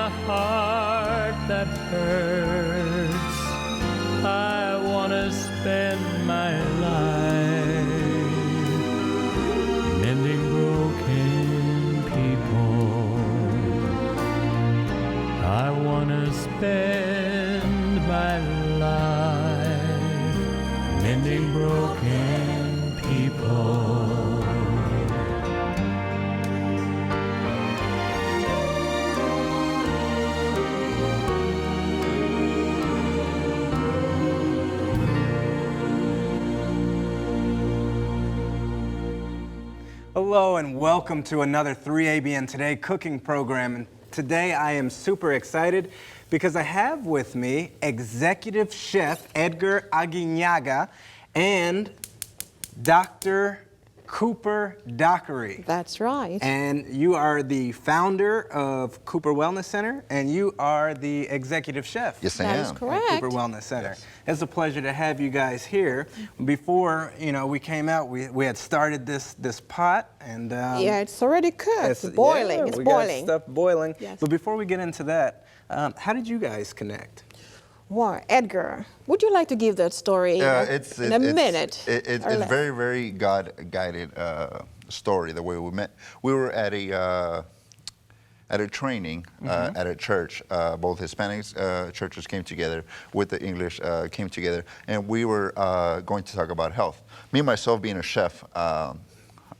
a heart that hurts. I want to spend my life mending broken people. I want to spend my life mending broken people. Hello and welcome to another 3ABN Today cooking program. And today I am super excited because I have with me Executive Chef Edgar Aguiñaga and Dr. Cooper-Dockery. That's right. And you are the founder of Cooper Wellness Center, and you are the executive chef. Yes, I am. That is correct. At Cooper Wellness Center. Yes. It's a pleasure to have you guys here. Before we came out, we had started this pot, and yeah, it's already cooked. It's boiling. Yeah, it's we boiling. got stuff boiling. Yes. But before we get into that, how did you guys connect? Well, Edgar, would you like to give that story in a minute? It's very, very God-guided story, the way we met. We were at a training at a church. Both Hispanic churches came together with the English came together, and we were going to talk about health. Me, myself, being a chef, I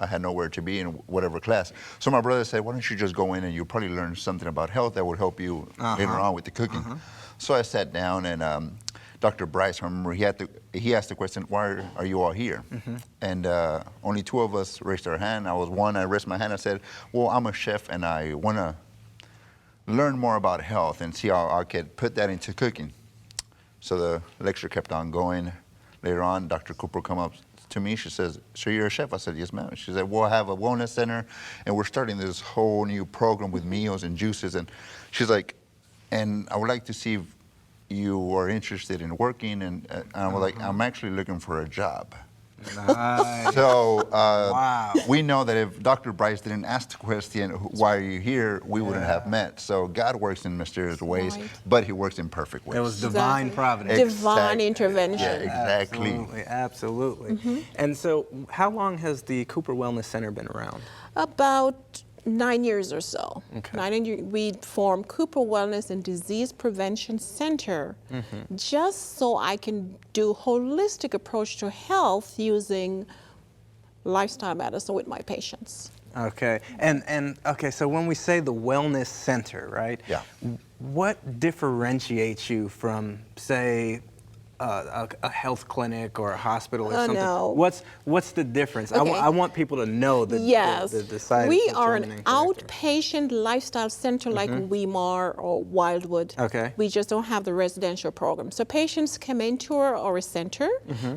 had nowhere to be in whatever class. So my brother said, why don't you just go in and you'll probably learn something about health that would help you later on with the cooking. So I sat down, and Dr. Bryce, I remember he asked the question, why are you all here? And only two of us raised our hand. I was one. I raised my hand. I said, well, I'm a chef, and I want to learn more about health and see how I could put that into cooking. So the lecture kept on going. Later on, Dr. Cooper come up to me. She says, so you're a chef? I said, yes, ma'am. She said, well, I have a wellness center, and we're starting this whole new program with meals and juices. And she's like, and I would like to see if you are interested in working. And I was like, I'm actually looking for a job. Nice. So wow. We know that if Dr. Bryce didn't ask the question, why are you here, we wouldn't have met. So God works in mysterious ways, but he works in perfect ways. It was divine providence. Divine intervention. Yeah, exactly. Absolutely. And so how long has the Cooper Wellness Center been around? About 9 years or so. Okay. 9 years. We formed Cooper Wellness and Disease Prevention Center just so I can do holistic approach to health using lifestyle medicine with my patients. Okay. And okay, so when we say the wellness center, right? Yeah. What differentiates you from, say, a health clinic or a hospital or something? No. What's the difference? Okay. I want people to know the side. We are an outpatient lifestyle center like Weimar or Wildwood. Okay. We just don't have the residential program. So patients come into our center.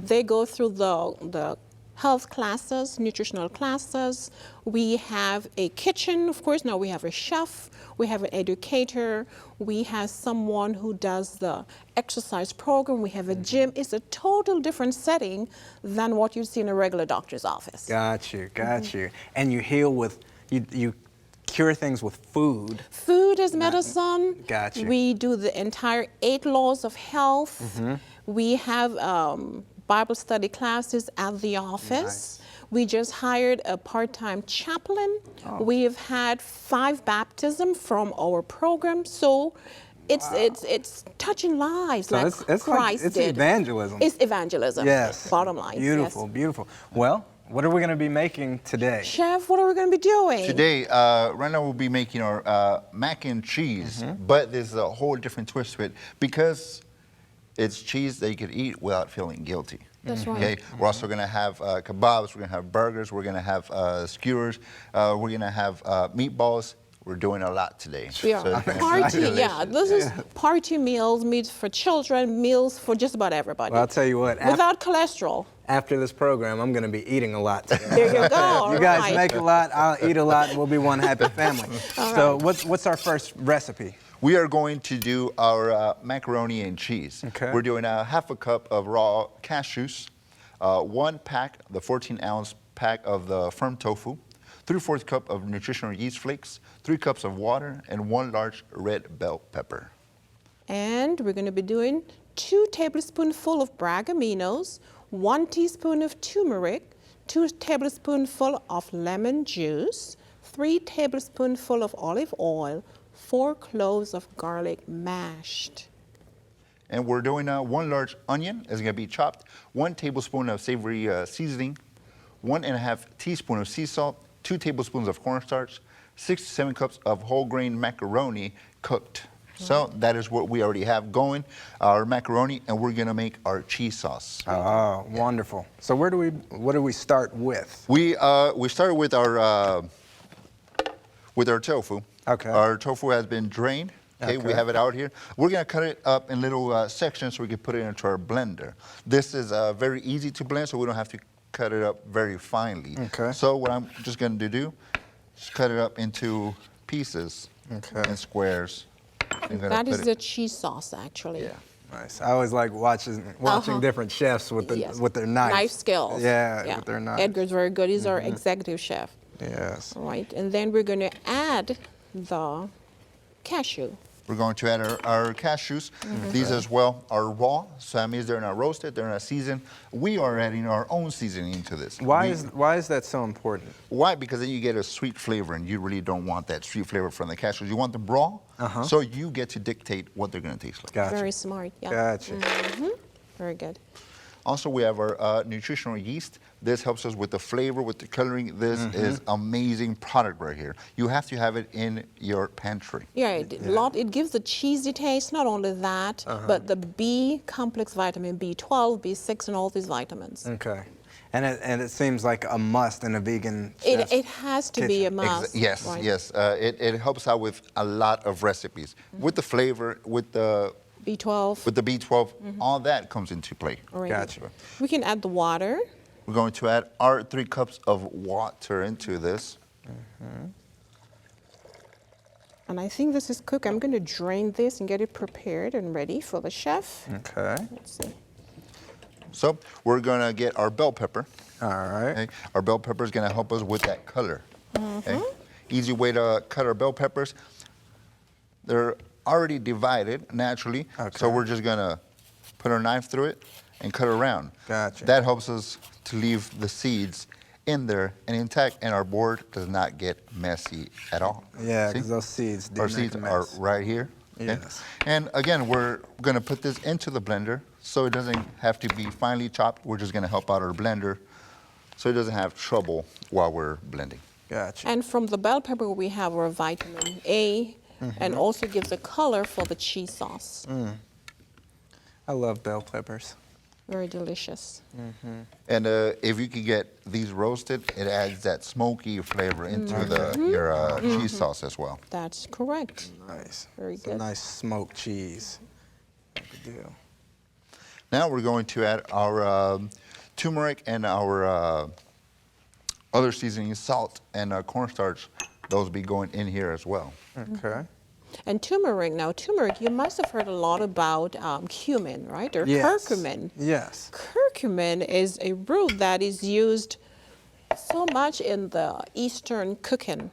They go through the health classes, nutritional classes. We have a kitchen, of course. Now we have a chef. We have an educator. We have someone who does the exercise program. We have a gym. It's a total different setting than what you see in a regular doctor's office. Got you. And you heal with, you cure things with food. Food is medicine. Got you. We do the entire 8 laws of health. We have Bible study classes at the office. Nice. We just hired a part-time chaplain. We have had 5 baptisms from our program. So it's touching lives, so like Christ did. It's evangelism. It's evagelism. Yes. Bottom line. Beautiful, yes. beautiful. Well, what are we going to be making today? Chef, what are we going to be doing? Today, right now we'll be making our mac and cheese, but there's a whole different twist to it because it's cheese that you could eat without feeling guilty. That's right. Okay? We're also going to have kebabs, we're going to have burgers, we're going to have skewers, we're going to have meatballs. We're doing a lot today. We are. So Party, yeah. This is party meals, meals for children, meals for just about everybody. Well, I'll tell you what. Without cholesterol. After this program, I'm going to be eating a lot today. There you go. You guys make a lot, I'll eat a lot, and we'll be one happy family. So what's our first recipe? We are going to do our macaroni and cheese. Okay. We're doing a half a cup of raw cashews, 1 pack, the 14-ounce pack of the firm tofu, 3/4 cup of nutritional yeast flakes, 3 cups of water, and 1 large red bell pepper. And we're going to be doing 2 tablespoonfuls of Bragg aminos, 1 teaspoon of turmeric, 2 tablespoonfuls of lemon juice, 3 tablespoonfuls of olive oil, 4 cloves of garlic mashed. And we're doing 1 large onion is going to be chopped, 1 tablespoon of savory seasoning, 1.5 teaspoon of sea salt, 2 tablespoons of cornstarch, 6 to 7 cups of whole grain macaroni cooked. So that is what we already have going, our macaroni, and we're going to make our cheese sauce. Oh, wonderful. So what do we start with? We started with our tofu. Okay. Our tofu has been drained. Okay, we have it out here. We're going to cut it up in little sections so we can put it into our blender. This is very easy to blend, so we don't have to cut it up very finely. Okay. So what I'm just going to do is cut it up into pieces and squares. That is the cheese sauce, actually. Yeah. Nice. I always like watching different chefs with their knives. Knife skills. Yeah, with their knives. Edgar's very good. He's our executive chef. Yes. All right, and then we're going to add the cashew. We're going to add our cashews. These as well are raw, so that means they're not roasted, they're not seasoned. We are adding our own seasoning into this. Why is that so important? Why? Because then you get a sweet flavor, and you really don't want that sweet flavor from the cashews. You want them raw, so you get to dictate what they're going to taste like. Gotcha. Very smart, yeah. Gotcha. Very good. Also, we have our nutritional yeast. This helps us with the flavor, with the coloring. This is amazing product right here. You have to have it in your pantry. Yeah, it gives a cheesy taste. Not only that, but the B complex vitamin B12, B6, and all these vitamins. Okay. And it seems like a must in a vegan chef's It has to be a must. Yes, right? yes. It helps out with a lot of recipes. With the flavor, with the B12. With the B12, all that comes into play. Alrighty. Gotcha. We can add the water. We're going to add our 3 cups of water into this. And I think this is cooked. I'm going to drain this and get it prepared and ready for the chef. Okay. Let's see. So we're going to get our bell pepper. All right. Okay? Our bell pepper is going to help us with that color. Okay? Easy way to cut our bell peppers. They're already divided naturally, so we're just going to put our knife through it and cut around. Gotcha. That helps us to leave the seeds in there and intact, and our board does not get messy at all. Yeah, See? because those seeds do Our make seeds a are mess. right here. Okay? Yes. And again, we're going to put this into the blender so it doesn't have to be finely chopped. We're just going to help out our blender so it doesn't have trouble while we're blending. Gotcha. And from the bell pepper, we have our vitamin A, and also gives a color for the cheese sauce. I love bell peppers. Very delicious. And if you could get these roasted, it adds that smoky flavor into your cheese sauce as well. That's correct. Nice. Very It's good. a nice smoked cheese. Good deal. Now we're going to add our turmeric and our other seasoning, salt and cornstarch. Those will be going in here as well. Okay. And turmeric, you must have heard a lot about cumin, right? Or Yes. curcumin. Yes. Curcumin is a root that is used so much in the Eastern cooking.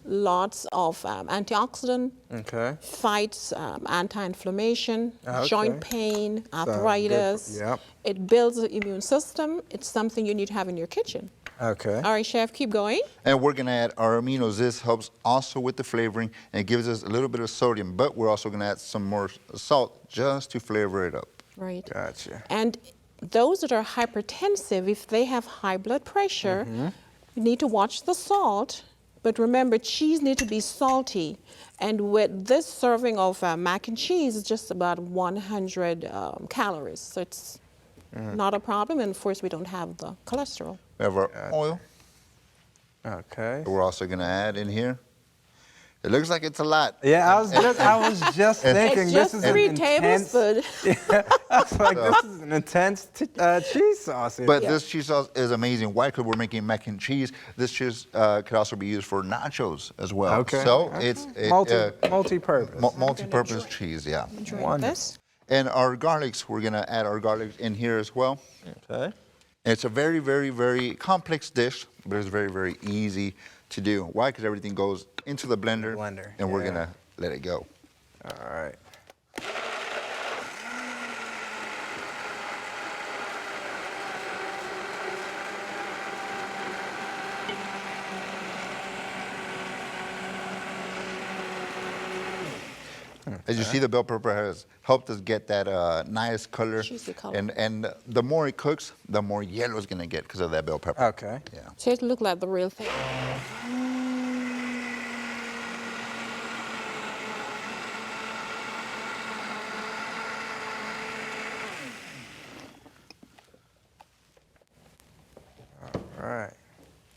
Lots of antioxidant, Okay. fights anti-inflammation, Okay. joint pain, arthritis. Yep. It builds the immune system. It's something you need to have in your kitchen. Okay. All right, chef, keep going. And we're going to add our aminos. This helps also with the flavoring and gives us a little bit of sodium, but we're also going to add some more salt just to flavor it up. Right. Gotcha. And those that are hypertensive, if they have high blood pressure, you need to watch the salt. But remember, cheese needs to be salty. And with this serving of mac and cheese, it's just about 100 calories. So it's not a problem. And of course, we don't have the cholesterol. We have our oil Okay. that we're also going to add in here. It looks like it's a lot. Yeah, I was just thinking It's this just is 3 an intense. tablespoons. I was like, this is an intense cheese sauce. Here. But this cheese sauce is amazing. Why? Because we're making mac and cheese. This cheese could also be used for nachos as well. Okay. So Okay. it's multi-purpose. multi-purpose cheese, yeah. Enjoy this. And our garlics, we're going to add our garlics in here as well. Okay. It's a very, very, very complex dish, but it's very, very easy to do. Why? Because everything goes into the blender, and we're gonna let it go. All right. As you see, the bell pepper has helped us get that nice color. Cheesy color. And the more it cooks, the more yellow it's gonna get because of that bell pepper. Okay. Yeah. So it look like the real thing. All right.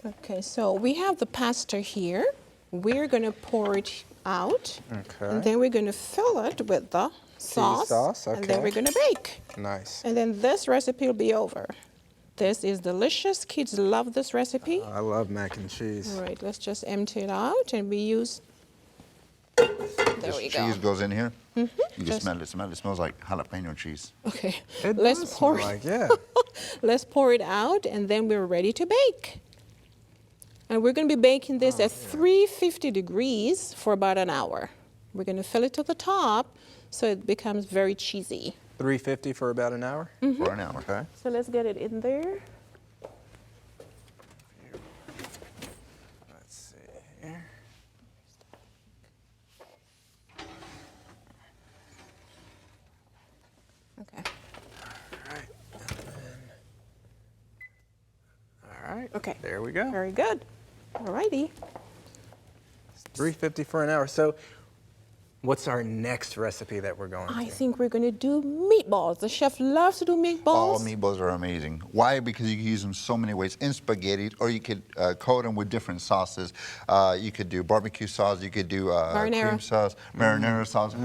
Okay, so we have the pasta here. We're going to pour it out. Okay. And then we're going to fill it with the sauce. sauce, And then okay. we're going to bake. Nice. And then this recipe will be over. This is delicious. Kids love this recipe. I love mac and cheese. All right, let's just empty it out and we use. There This we go. cheese goes in here. You can Just- smell it. Smell it. It smells like jalapeno cheese. Okay, It let's does pour smell it. like, yeah. Let's pour it out and then we're ready to bake. And we're going to be baking this at 350 degrees for about an hour. We're going to fill it to the top so it becomes very cheesy. 350 for about an hour? For an hour. Okay. So let's get it in there. Let's see here. Okay. All right. All right. Okay. There we go. Very good. All righty. 350 for an hour. So what's our next recipe that we're going I to? think we're going to do meatballs. The chef loves to do meatballs. All meatballs are amazing. Why? Because you can use them so many ways. In spaghetti, or you could coat them with different sauces. You could do barbecue sauce. You could do Marinara. cream sauce, marinara sauce,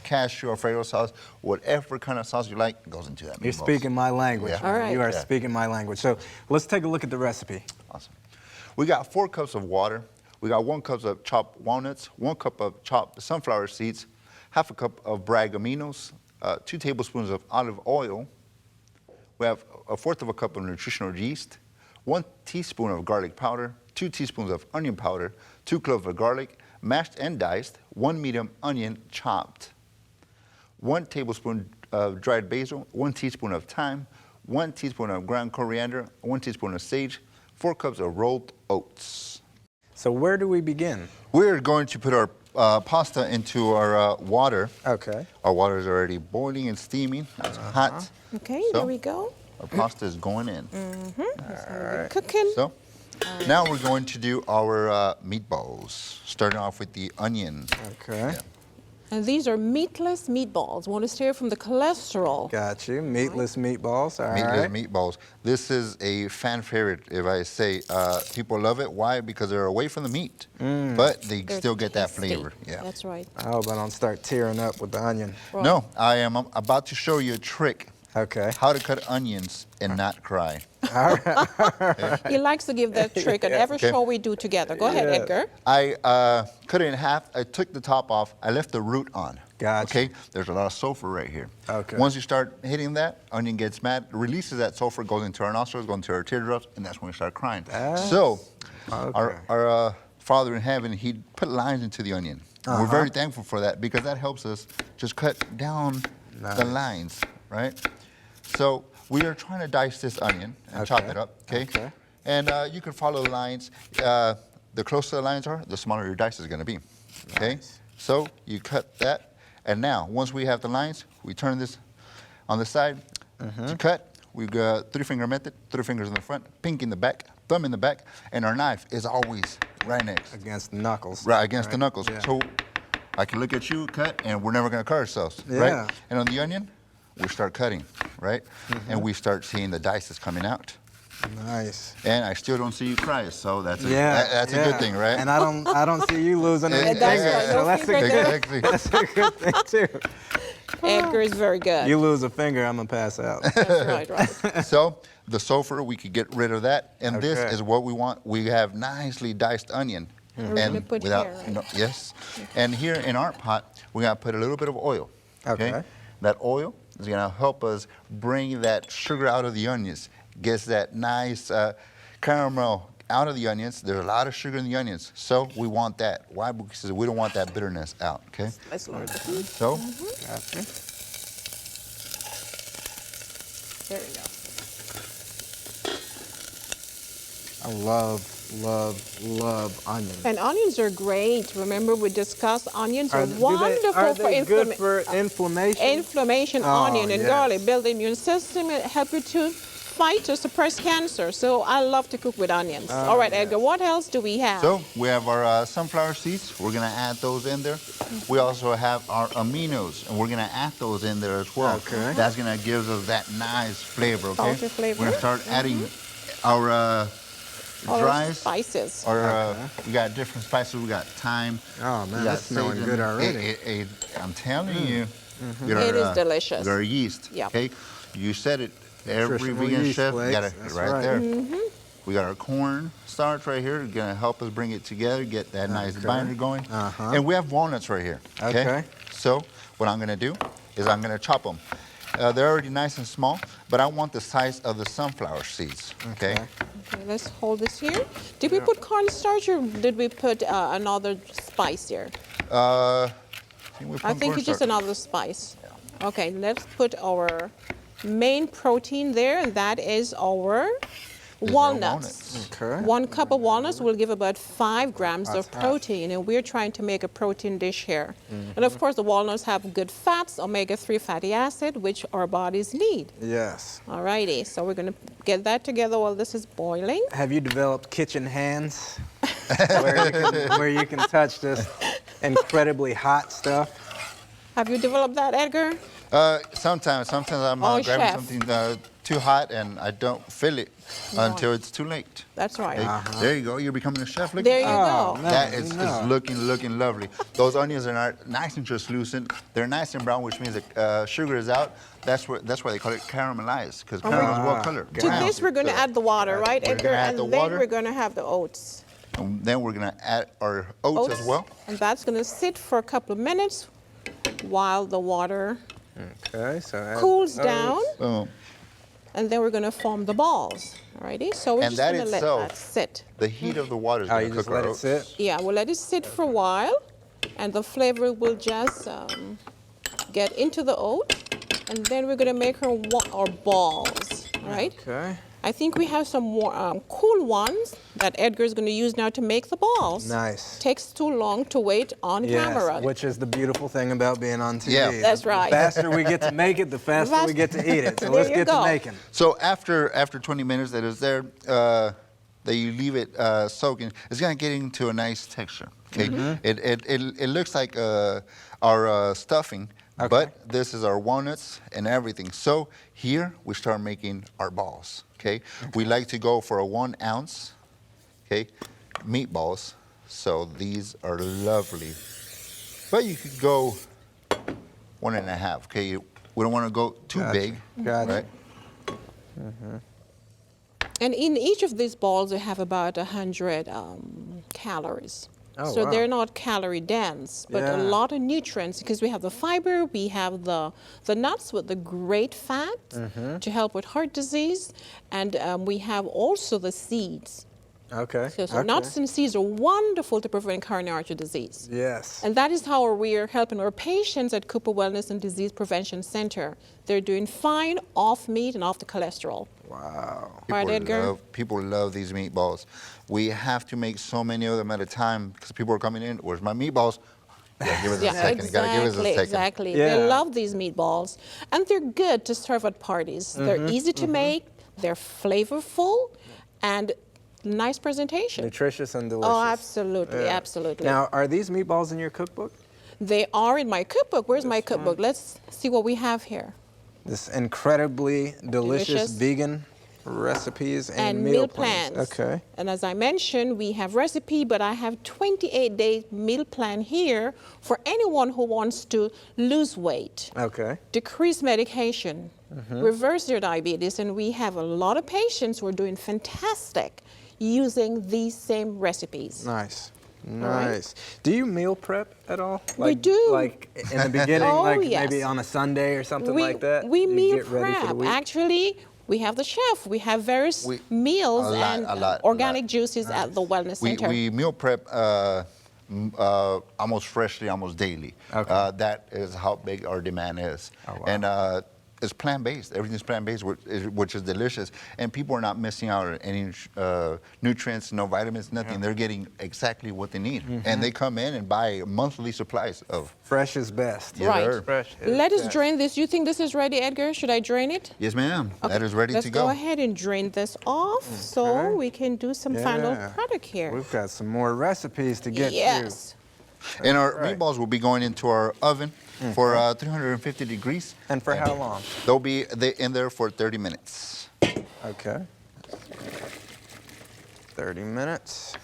cashew Alfredo sauce. Whatever kind of sauce you like goes into that meatball. You're speaking my language. Yeah. All right. You are Yeah. speaking my language. So let's take a look at the recipe. Awesome. We got 4 cups of water. We got 1 cup of chopped walnuts, 1 cup of chopped sunflower seeds, half a cup of Bragg aminos, 2 tablespoons of olive oil. We have 1/4 of a cup of nutritional yeast, 1 teaspoon of garlic powder, 2 teaspoons of onion powder, 2 cloves of garlic, mashed and diced, 1 medium onion chopped, 1 tablespoon of dried basil, 1 teaspoon of thyme, 1 teaspoon of ground coriander, 1 teaspoon of sage, 4 cups of rolled oats. So where do we begin? We're going to put our pasta into our water. Okay. Our water is already boiling and steaming. It's hot. Okay, So, there we go. Our pasta is going in. Cooking. So now we're going to do our meatballs, starting off with the onion. Okay. And these are meatless meatballs. Want to stay from the cholesterol. Got you. Meatless meatballs. All Meatless right. meatballs. This is a fan favorite, if I say. People love it. Why? Because they're away from the meat, but they They're still get that tasty. flavor. Yeah. That's right. I hope I don't start tearing up with the onion. Right. No, I am about to show you a trick. Okay. How to cut onions and not cry. He likes to give that trick on every Okay. show we do together. Go ahead, Yeah. Edgar. I cut it in half. I took the top off. I left the root on. Gotcha. Okay. There's a lot of sulfur right here. Okay. Once you start hitting that, onion gets mad, releases that sulfur, goes into our nostrils, goes into our teardrops, and that's when we start crying. So, okay. our Father in heaven, he put lines into the onion. And we're very thankful for that because that helps us just cut down the lines, right? So we are trying to dice this onion and chop Okay. it up, okay? Okay. And you can follow the lines. The closer the lines are, the smaller your dice is going to be, okay? Nice. So you cut that, and now once we have the lines, we turn this on the side to cut. We got 3-finger method, 3 fingers in the front, pinky in the back, thumb in the back, and our knife is always right next. Against the knuckles. Right against the knuckles. Yeah. So I can look at you, cut, and we're never going to cut ourselves, Yeah. right? And on the onion, we start cutting, right? And we start seeing the dices coming out. Nice. And I still don't see you cry, so that's a, Yeah. that's a good thing, right? And I don't see you losing any That's fingers, right. so No that's a finger good, there. Exactly. that's a good thing too. Edgar is very good. You lose a finger, I'm gonna pass out. That's right. So the sulfur, we could get rid of that, and this Okay. is what we want. We have nicely diced onion, gonna put here, right? yes. And here in our pot, we gotta put a little bit of oil. Okay. That oil is gonna help us bring that sugar out of the onions, gets that nice caramel out of the onions. There's a lot of sugar in the onions, so we want that. Why? Because we don't want that bitterness out, okay? Let's lower the heat. So, Gotcha. There we go. I love onions. And onions are great. Remember, we discussed onions are wonderful are for they good for inflammation? inflammation. Oh, Onion and yes. garlic build the immune system and help you to fight or suppress cancer. So I love to cook with onions. All right, Edgar, what else do we have? so we have our sunflower seeds. We're gonna add those in there. We also have our aminos, and we're gonna add those in there as well. Okay. That's gonna give us that nice flavor, okay? Salty flavor. We're gonna start adding our All those dries. spices. Or we got different spices. We got thyme. Oh, man, we got that's smelling sage, good and already. I'm telling you, we It is delicious. We got our yeast. Yep. Okay, you said it. Every Nutritional vegan yeast chef flakes, got it that's right right. there. We got our corn starch right here. Gonna help us bring it together, get that nice binder going. And we have walnuts right here. Okay. So what I'm gonna do is I'm gonna chop them. They're already nice and small, but I want the size of the sunflower seeds. Okay. Okay, let's hold this here. Did we put cornstarch or did we put another spice here? I I think it's just another spice. Okay, let's put our main protein there, and that is our walnuts. Okay. 1 cup of walnuts will give about 5 grams of protein, and we're trying to make a protein dish here. And of course, the walnuts have good fats, omega-3 fatty acid, which our bodies need. Yes. Alrighty, so we're gonna get that together while this is boiling. Have you developed kitchen hands where you can touch this incredibly hot stuff? Have you developed that, Edgar? Sometimes I'm Oh, grabbing chef. something too hot and I don't feel it until it's too late. That's right. Hey, there you go. You're becoming a chef. Look There at you Oh, go. no. that. It's looking lovely. Those onions are nice and translucent. They're nice and brown, which means that sugar is out. That's why they call it caramelized, because caramel is what color? To this, we're gonna add the water, right, We're Edgar? gonna add And the then water. we're gonna have the oats. And then we're gonna add our oats as well. And that's gonna sit for a couple of minutes while the water Okay, so add cools those. down, Boom. and then we're gonna form the balls. Alrighty, so we're And just that gonna let itself- that sit. The heat of the water is Oh, gonna you cook just our let it oats. sit? Yeah, we'll let it sit for a while, and the flavor will just get into the oat, and then we're gonna make our balls. All right. Okay. I think we have some more cool ones that Edgar is going to use now to make the balls. Nice. Takes too long to wait on camera. Which is the beautiful thing about being on TV. Yeah. That's right. The faster we get to make it, the faster we get to eat it. So There let's you get go. to making. So after 20 minutes that it's there, that you leave it soaking, it's gonna get into a nice texture. Okay, it looks like our stuffing, but this is our walnuts and everything. So here we start making our balls. Okay, we like to go for a 1 ounce. Okay, meatballs. So these are lovely, but you could go 1.5. Okay, we don't want to go too big. Gotcha. Right? And in each of these balls, they have about 100 calories. Oh, So wow. they're not calorie dense, but a Yeah. lot of nutrients because we have the fiber, we have the nuts with the great fat to help with heart disease, and we have also the seeds. Okay. So nuts and seeds are wonderful to prevent coronary artery disease. Yes. And that is how we're helping our patients at Cooper Wellness and Disease Prevention Center. They're doing fine off meat and off the cholesterol. Wow. Right, Edgar? People love these meatballs. We have to make so many of them at a time because people are coming in. Where's my meatballs? Yeah, give us a second. You gotta give us a second. Exactly. Yeah. They love these meatballs, and they're good to serve at parties. They're easy to make. They're flavorful, and nice presentation. Nutritious and delicious. Oh, absolutely, Yeah. absolutely. Now, are these meatballs in your cookbook? They are in my cookbook. Where's my cookbook? Let's see what we have here. This incredibly delicious Delicious. vegan recipes and meal plans. Okay. And as I mentioned, we have recipe, but I have 28-day meal plan here for anyone who wants to lose weight, Okay. decrease medication, reverse their diabetes, and we have a lot of patients who are doing fantastic using these same recipes. Nice. right. Nice. Do you meal prep at all? We do. Like in the beginning, Oh, like yes. maybe on a Sunday or something like that? We You meal get ready for the prep. week? Actually, We have the chef. We have various meals and organic juices at the Wellness Center. We meal prep almost freshly, almost daily. Okay. That is how big our demand is. Oh, wow. And it's plant-based. Everything's plant-based, which is delicious. And people are not missing out on any nutrients, no vitamins, nothing. Yeah. They're getting exactly what they need. And they come in and buy monthly supplies of. Fresh is best. Yes, Right. sir. Fresh is Let us best. drain this. You think this is ready, Edgar? Should I drain it? Yes, ma'am. That is ready Let's to go. go ahead and drain this off so we can do some final Yeah. product here. We've got some more recipes to get Yes. And our right. meatballs will be going into our oven for 350 degrees. to. And for how long? They'll be in there for 30 minutes. Okay. 30 minutes.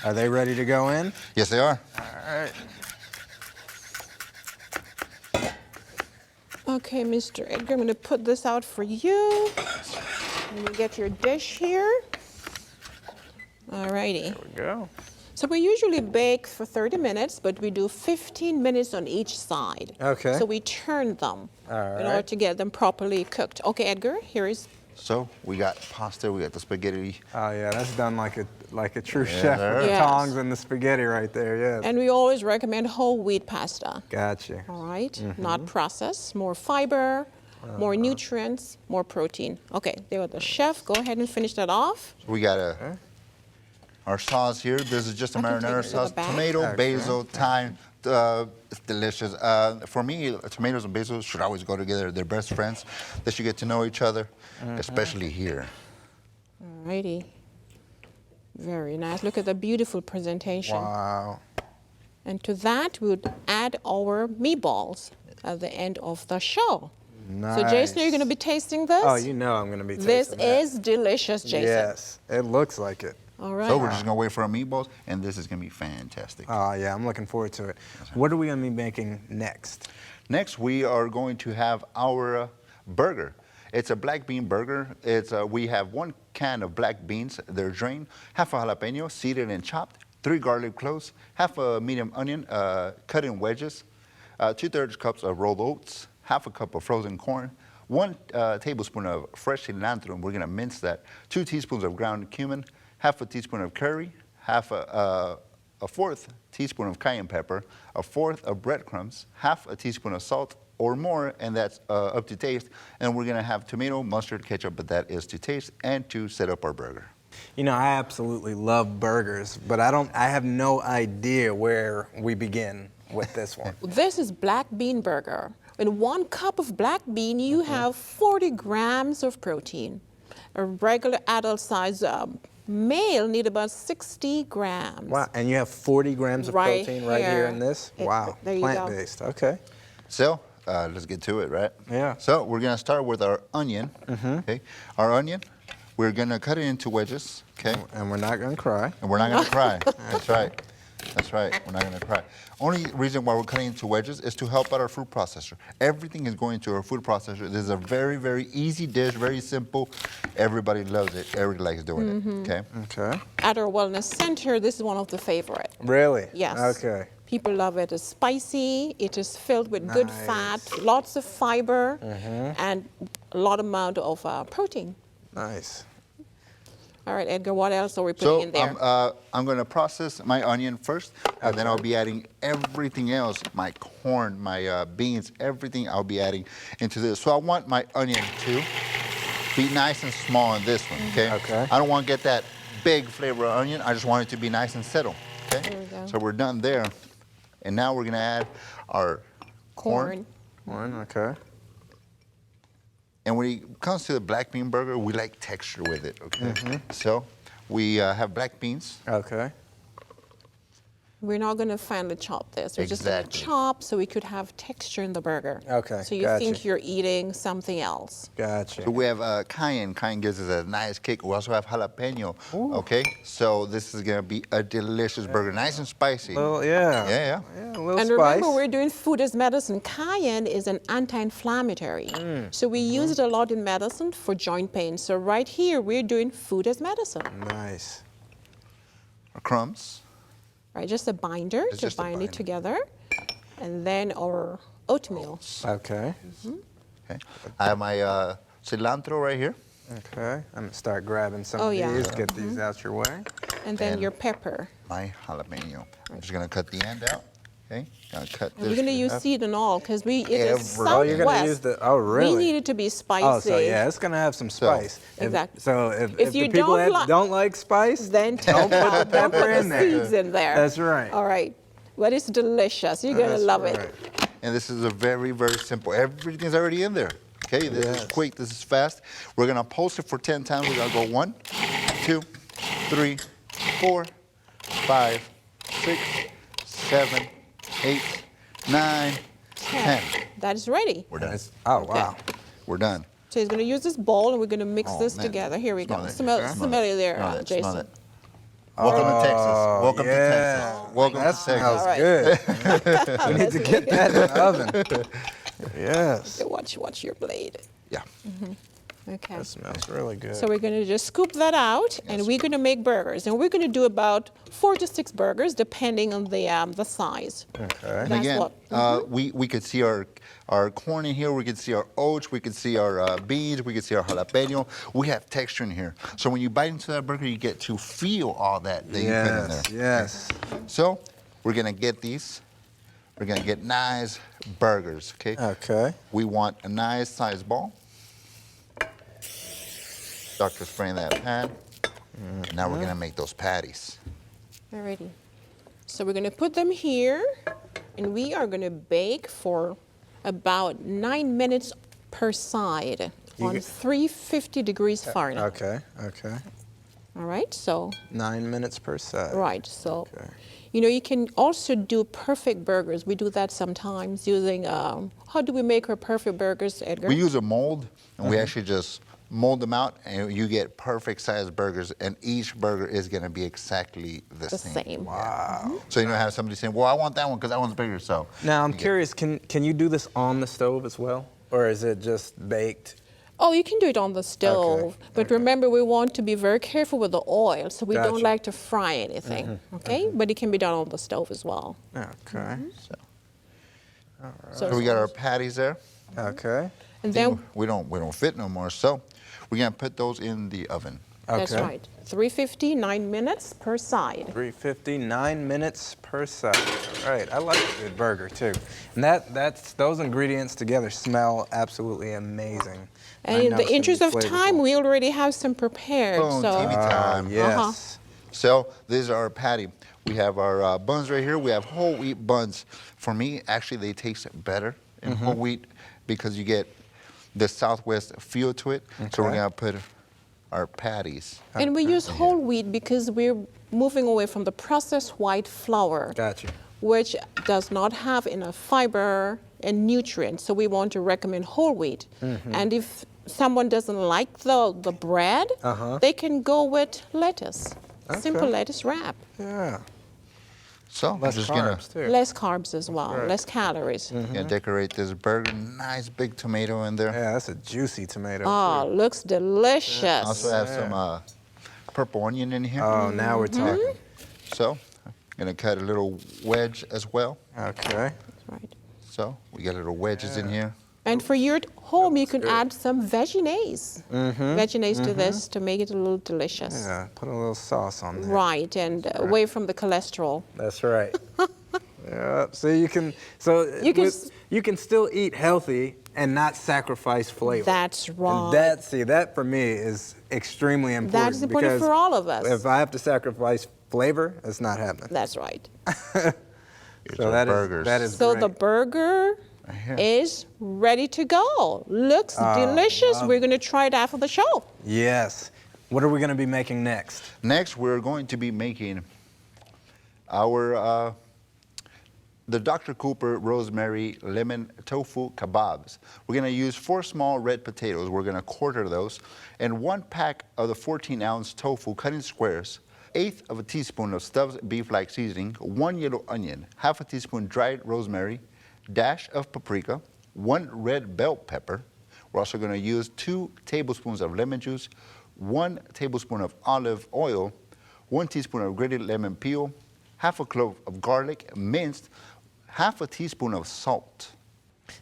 Are they ready to go in? Yes, they are. All right. Okay, Mr. Edgar, I'm going to put this out for you. Let me get your dish here. All righty. There we go. So we usually bake for 30 minutes, but we do 15 minutes on each side. Okay. So we turn them All in order right. to get them properly cooked. Okay, Edgar, here is. So we got pasta, we got the spaghetti. Oh yeah, that's done like a true Yeah, chef sir. with the Yes. tongs and the spaghetti right there. Yes. And we always recommend whole wheat pasta. Gotcha. All right, not processed, more fiber, more nutrients, more protein. Okay, there with the chef. Go ahead and finish that off. We got our sauce here. This is just a I can take marinara it to the sauce. back. Tomato, Okay. basil, thyme. It's delicious. For me, tomatoes and basil should always go together. They're best friends. They should get to know each other, especially here. All righty. Very nice. Look at the beautiful presentation. Wow. And to that, we would add our meatballs at the end of the show. Nice. So, Jason, are you going to be tasting this? Oh, you know I'm going to be tasting This that. is delicious, Jason. Yes, it looks like it. All right. So we're just gonna wait for our meatballs, and this is gonna be fantastic. Oh yeah, I'm looking forward to it. What are we going to be making next? Next, we are going to have our burger. It's a black bean burger. We have 1 can of black beans. They're drained. Half a jalapeno, seeded and chopped. 3 garlic cloves. Half a medium onion, cut in wedges. 2/3 cups of rolled oats. Half a cup of frozen corn. 1 tablespoon of fresh cilantro, and we're gonna mince that. 2 teaspoons of ground cumin. Half a teaspoon of curry. Half a 1/4 teaspoon of cayenne pepper. 1/4 of breadcrumbs. Half a teaspoon of salt or more, and that's up to taste. And we're gonna have tomato, mustard, ketchup, but that is to taste and to set up our burger. You know, I absolutely love burgers, but I have no idea where we begin with this one. This is black bean burger. In 1 cup of black bean, you have 40 grams of protein. A regular adult size male need about 60 grams. Wow, and you have 40 grams of Right protein right here here. in this? Wow, There you go. plant-based, okay. So let's get to it, right? Yeah. So we're gonna start with our onion. Okay. Our onion, we're gonna cut it into wedges. Okay. And we're not going to cry. And we're not gonna cry. That's right. That's right. We're not gonna cry. Only reason why we're cutting into wedges is to help out our food processor. Everything is going to our food processor. This is a very, very easy dish, very simple. Everybody loves it. Everybody likes doing it. Okay. Okay. At our wellness center, this is one of the favorite. Really? Yes. Okay. People love it. It's spicy. It is filled with good fat, lots of fiber, and a lot amount of protein. Nice. All right, Edgar, what else are we putting in there? I'm going to process my onion first, and then I'll be adding everything else, my corn, my beans, everything I'll be adding into this. So I want my onion to be nice and small in this one, okay? Okay. I don't want to get that big flavor of onion. I just want it to be nice and settled, okay? There we go. So we're done there. And now we're going to add our corn. One, okay. And when it comes to the black bean burger, we like texture with it, okay? So we have black beans. Okay. We're not going to finely chop this. We're just going to Exactly. chop so we could have texture in the burger. Okay, So you gotcha. think you're eating something else. Gotcha. So we have cayenne. Cayenne gives us a nice kick. We also have jalapeno, okay? So this is gonna be a delicious burger, nice and spicy. Well, yeah. Yeah. Yeah, a little And spice. remember, we're doing food as medicine. Cayenne is an anti-inflammatory. So we use it a lot in medicine for joint pain. So right here, we're doing food as medicine. Nice. Our crumbs. Right, just a binder It's to just a bind binder. it together. And then our oatmeal. Okay. Okay. I have my cilantro right here. Okay, I'm gonna start grabbing some Oh, of yeah. these, get these out your way. And then And- your pepper. My jalapeno. I'm just gonna cut the end out. Okay, gonna cut And this. we're going to in use half. seed and all because it is Every- Southwest. Oh, you're gonna use the, oh really? We need it to be spicy. Oh, so yeah, it's gonna have some spice. Exactly. So if you the people don't that don't like spice, Then don't put the don't pepper put in the there. seeds in there. That's right. All right. But it's delicious. You're going to That's love right. it. And this is a very, very simple. Everything's already in there. Okay, this is Yes. quick. This is fast. We're gonna pulse it for 10 times. We're gonna go 1, 2, 3, 4, 5, 6, 7, 8, 9, 10. That is ready. We're done. Oh wow. We're done. So he's going to use this bowl and we're going to mix Oh, this man. together. Here we Smell go. it. Smell it there, Smell it. Smell Jason. it. Welcome to Texas. Welcome to yeah. Texas. Welcome That to Texas. smells All right. good. We need to get that in the oven. Yes. So watch your blade. Yeah. Okay. That smells really good. So we're going to just scoop that out, and we're going to make burgers. And we're going to do about 4 to 6 burgers, depending on the size. Okay. And That's again, what- we could see our corn in here. We could see our oats. We could see our beans. We could see our jalapeno. We have texture in here. So when you bite into that burger, you get to feel all that you put in there. Yes. So we're gonna get these. We're gonna get nice burgers. Okay. Okay. We want a nice sized ball. Doctor spraying that pan. Now we're gonna make those patties. Alrighty. So we're going to put them here, and we are going to bake for about 9 minutes per side on get- 350 degrees Fahrenheit. Okay. Okay. All right, so, 9 minutes per side. right, so, Okay. you can also do perfect burgers. We do that sometimes using, how do we make our perfect burgers, Edgar? We use a mold, and we actually just mold them out, and you get perfect sized burgers, and each burger is gonna be exactly the the same. same. Wow. So you don't have somebody saying, "Well, I want that one because that one's bigger." So Now I'm you get- curious. Can you do this on the stove as well, or is it just baked? Oh, you can do it on the stove, but remember we want to be very careful with the oil, so we don't Gotcha. like to fry anything, okay? But it can be done on the stove as well. Okay. So So we got our patties there. Okay. and then We don't fit no more, so we're gonna put those in the oven. that's Okay. right, 350, 9 minutes per side. 350, 9 minutes per side. All right, I like a good burger too. And that's those ingredients together smell absolutely amazing. I And in know the it's gonna interest be of time, flavorful. we already have some prepared. Boom, so TV time. Yes. So this is our patty. We have our buns right here. We have whole wheat buns. For me, actually, they taste better in whole wheat because you get the Southwest feel to it. So we're Okay. gonna put our patties. And we use whole wheat because we're moving away from the processed white flour, Gotcha. which does not have enough fiber and nutrients. So we want to recommend whole wheat. And if someone doesn't like the bread, they can go with lettuce, simple Okay. lettuce wrap. Yeah. So I'm Less just carbs too. Less carbs as well, right. less calories. gonna decorate this burger. Nice big tomato in there. Yeah, that's a juicy tomato. Oh, looks delicious. Also have some purple onion in here. Oh, now we're talking. So I'm gonna cut a little wedge as well. Okay. Right. So we got little wedges in here. And for your home, you can add some veggies. Veggies to this to make it a little delicious. Yeah, put a little sauce on there. Right, and away from the cholesterol. That's right. Yeah. So you can you can still eat healthy and not sacrifice flavor. That's right. And that for me is extremely important. That's important because for all of us. If I have to sacrifice flavor, it's not happening. That's right. Here's So our that is burgers. that is So great. the burger here. is ready to go. Looks delicious. We're going to try it after the show. Yes. What are we going to be making next? Next, we're going to be making our the Dr. Cooper Rosemary-Lemon Tofu Kabobs. We're gonna use 4 small red potatoes. We're gonna quarter those, and 1 pack of the 14-ounce tofu cut in squares, 1/8 of a teaspoon of Stubbs beef-like seasoning, 1 yellow onion, 1/2 a teaspoon dried rosemary, dash of paprika, 1 red bell pepper. We're also gonna use 2 tablespoons of lemon juice, 1 tablespoon of olive oil, 1 teaspoon of grated lemon peel, 1/2 a clove of garlic minced, 1/2 a teaspoon of salt.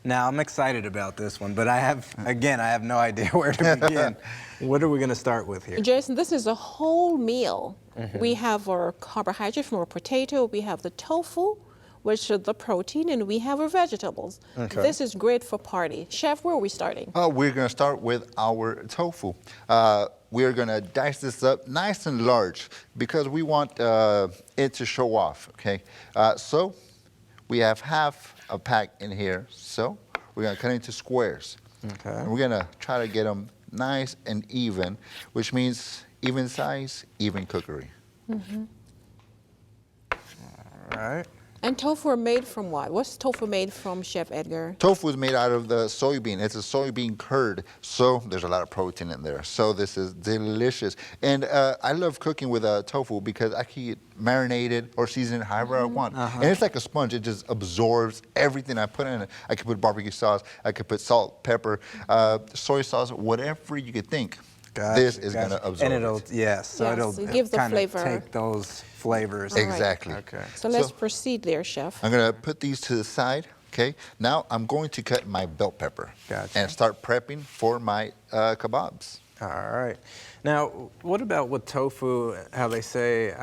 Now, I'm excited about this one, but I have no idea where to begin. What are we going to start with here? Jason, this is a whole meal. We have our carbohydrate from our potato, we have the tofu, which is the protein, and we have our vegetables. Okay. This is great for party. Chef, where are we starting? We're going to start with our tofu. We're going to dice this up nice and large because we want it to show off, okay? So we have half a pack in here, so we're going to cut it into squares. Okay. And we're going to try to get them nice and even, which means even size, even cookery. All right. And tofu are made from what? What's tofu made from, Chef Edgar? Tofu is made out of the soybean. It's a soybean curd, so there's a lot of protein in there. So this is delicious. And I love cooking with tofu because I can eat marinated or season it however I want. And it's like a sponge. It just absorbs everything I put in it. I could put barbecue sauce. I could put salt, pepper, soy sauce, whatever you could think. Gotcha, this is going to absorb and it'll, it. so Yes, it'll it gives the kind of flavor. take those flavors. All right. Exactly. Okay. So let's proceed there, Chef. I'm going to put these to the side, okay? Now I'm going to cut my bell pepper Gotcha. and start prepping for my kebabs. All right. Now, what about with tofu, how they say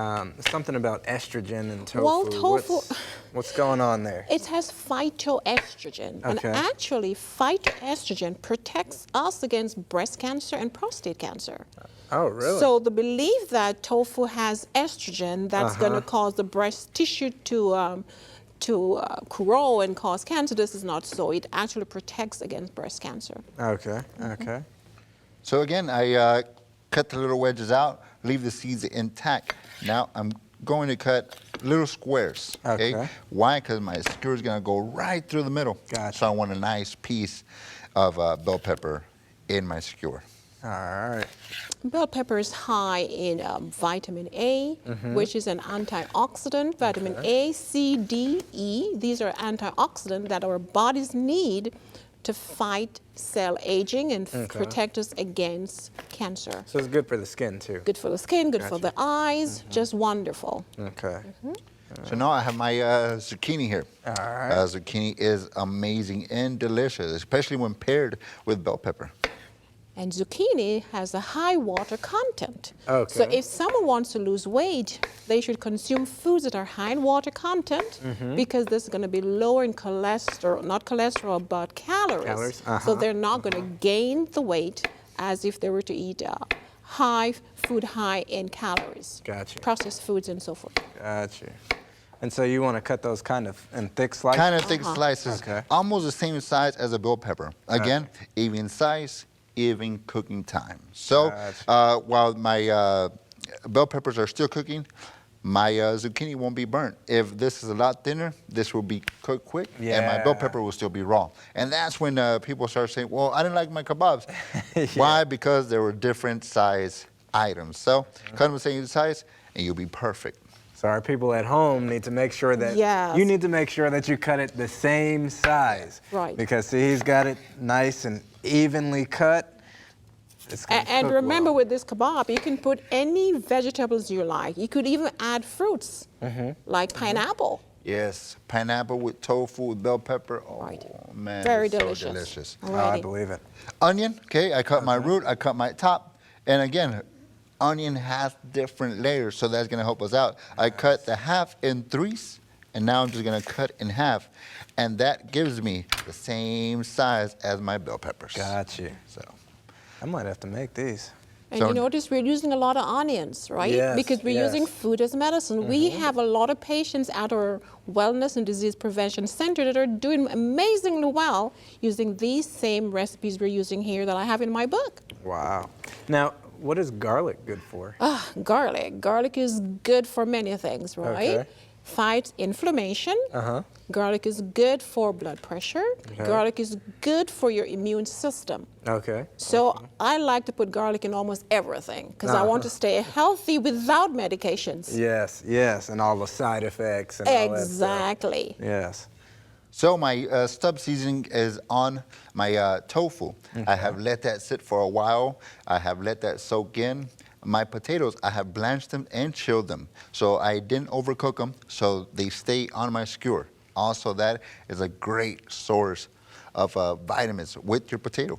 something about estrogen and tofu? Well, tofu- What's going on there? It has phytoestrogen. And Okay. actually, phytoestrogen protects us against breast cancer and prostate cancer. Oh, really? So the belief that tofu has estrogen that's going to cause the breast tissue to grow and cause cancer, this is not so. It actually protects against breast cancer. Okay, okay. So again, I cut the little wedges out, leave the seeds intact. Now I'm going to cut little squares, okay? Okay. Why? Because my skewer is going to go right through the middle. Gotcha. So I want a nice piece of bell pepper in my skewer. All right. Bell pepper is high in vitamin A, which is an antioxidant. Vitamin A, C, D, E. These are antioxidants that our bodies need to fight cell aging and protect us against cancer. So it's good for the skin, too. Good for the skin, good for the eyes, just wonderful. Okay. So now I have my zucchini here. All right. Zucchini is amazing and delicious, especially when paired with bell pepper. And zucchini has a high water content. Okay. So if someone wants to lose weight, they should consume foods that are high in water content because this is going to be lower in cholesterol, not cholesterol, but calories. Calories, So they're not going to gain the weight as if they were to eat food high in calories. Gotcha. Processed foods and so forth. Gotcha. And so you want to cut those kind of in thick slices? Kind of thick slices, Okay. almost the same size as a bell pepper. Again, even size, even cooking time. So Gotcha. while my bell peppers are still cooking, my zucchini won't be burnt. If this is a lot thinner, this will be cooked quick, and my bell Yeah. pepper will still be raw. And that's when people start saying, well, I didn't like my kebabs. Why? Because there were different size items. So cut them the same size, and you'll be perfect. So our people at home need to make sure that Yes. you need to make sure that you cut it the same size. Right. Because see, he's got it nice and evenly cut. It's gonna And cook remember well. with this kebab, you can put any vegetables you like. You could even add fruits, like pineapple. Yes, pineapple with tofu, with bell pepper. Oh, Right. man, Very it's delicious. so delicious. Oh, I Alrighty. believe it. Onion, okay, I cut my root, I cut my top. And again, onion has different layers, so that's gonna help us out. I cut the half in threes, and now I'm just gonna cut in half. And that gives me the same size as my bell peppers. Got you. So, I might have to make these. And So- you notice we're using a lot of onions, right? Yes, Because we're using yes. food as medicine. We have a lot of patients at our Wellness and Disease Prevention Center that are doing amazingly well using these same recipes we're using here that I have in my book. Wow. Now, what is garlic good for? Garlic. Garlic is good for many things, right? Okay. Fights inflammation. Garlic is good for blood pressure. Okay. Garlic is good for your immune system. Okay. So I like to put garlic in almost everything because I want to stay healthy without medications. Yes, yes, and all the side effects and all that stuff. Exactly. Yes. so my stub seasoning is on my tofu. I have let that sit for a while. I have let that soak in. My potatoes, I have blanched them and chilled them. So I didn't overcook them, so they stay on my skewer. Also, that is a great source of vitamins with your potato.